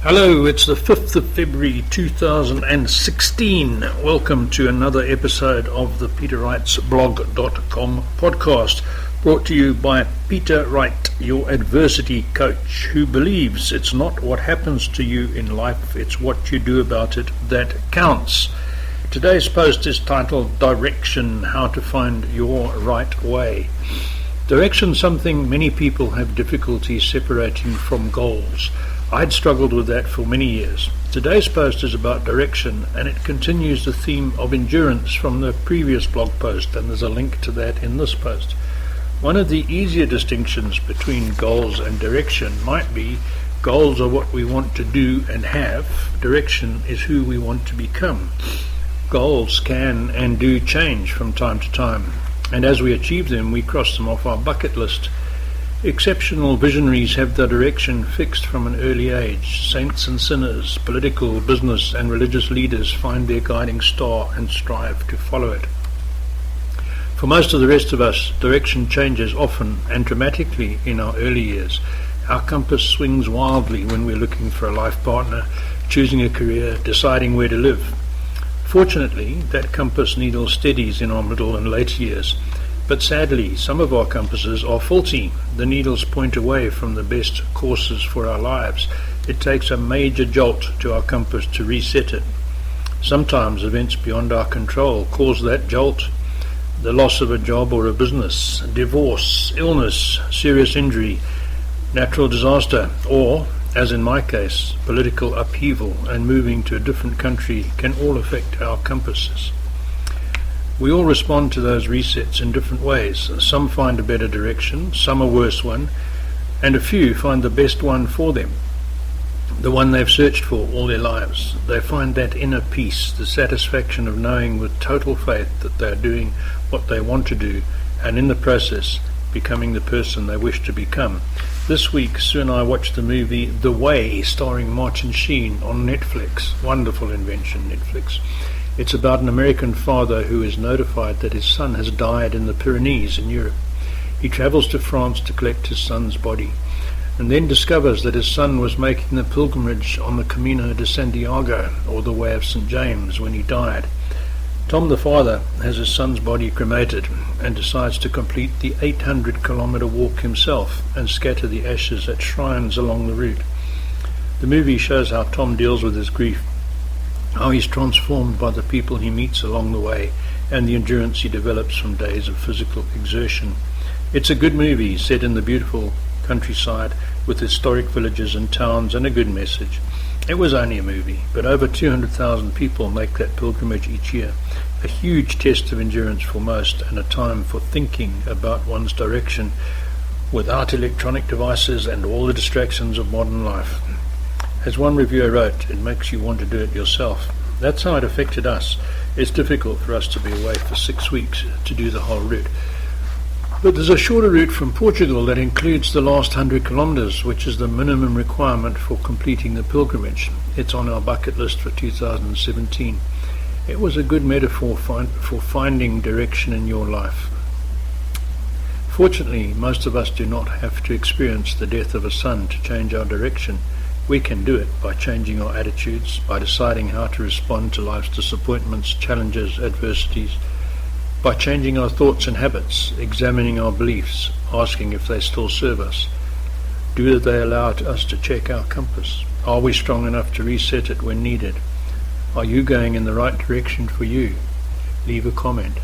Hello, it's the 5th of February 2016. Welcome to another episode of the peterwrightsblog.com podcast, brought to you by Peter Wright, your adversity coach, who believes it's not what happens to you in life, it's what you do about it that counts. Today's post is titled Direction, How to Find Your Right Way. Direction is something many people have difficulty separating from goals. I'd struggled with that for many years. Today's post is about direction, and it continues the theme of endurance from the previous blog post, and there's a link to that in this post. One of the easier distinctions between goals and direction might be goals are what we want to do and have. Direction is who we want to become. Goals can and do change from time to time, and as we achieve them, we cross them off our bucket list. Exceptional visionaries have their direction fixed from an early age. Saints and sinners, political, business and religious leaders find their guiding star and strive to follow it. For most of the rest of us, direction changes often and dramatically in our early years. Our compass swings wildly when we're looking for a life partner, choosing a career, deciding where to live. Fortunately, that compass needle steadies in our middle and later years. But sadly, some of our compasses are faulty. The needles point away from the best courses for our lives. It takes a major jolt to our compass to reset it. Sometimes events beyond our control cause that jolt. The loss of a job or a business, divorce, illness, serious injury, natural disaster, or, as in my case, political upheaval and moving to a different country can all affect our compasses. We all respond to those resets in different ways. Some find a better direction, some a worse one, and a few find the best one for them, the one they've searched for all their lives. They find that inner peace, the satisfaction of knowing with total faith that they are doing what they want to do, and in the process becoming the person they wish to become. This week, Sue and I watched the movie The Way, starring Martin Sheen on Netflix. Wonderful invention, Netflix. It's about an American father who is notified that his son has died in the Pyrenees in Europe. He travels to France to collect his son's body, and then discovers that his son was making the pilgrimage on the Camino de Santiago, or the Way of St. James, when he died. Tom, the father, has his son's body cremated and decides to complete the 800-kilometer walk himself and scatter the ashes at shrines along the route. The movie shows how Tom deals with his grief, how he's transformed by the people he meets along the way, and the endurance he develops from days of physical exertion. It's a good movie set in the beautiful countryside with historic villages and towns and a good message. It was only a movie, but over 200,000 people make that pilgrimage each year. A huge test of endurance for most, and a time for thinking about one's direction without electronic devices and all the distractions of modern life. As one reviewer wrote, it makes you want to do it yourself. That's how it affected us. It's difficult for us to be away for 6 weeks to do the whole route. But there's a shorter route from Portugal that includes the last 100 kilometers, which is the minimum requirement for completing the pilgrimage. It's on our bucket list for 2017. It was a good metaphor for finding direction in your life. Fortunately, most of us do not have to experience the death of a son to change our direction. We can do it by changing our attitudes, by deciding how to respond to life's disappointments, challenges, adversities, by changing our thoughts and habits, examining our beliefs, asking if they still serve us. Do they allow us to check our compass? Are we strong enough to reset it when needed? Are you going in the right direction for you? Leave a comment.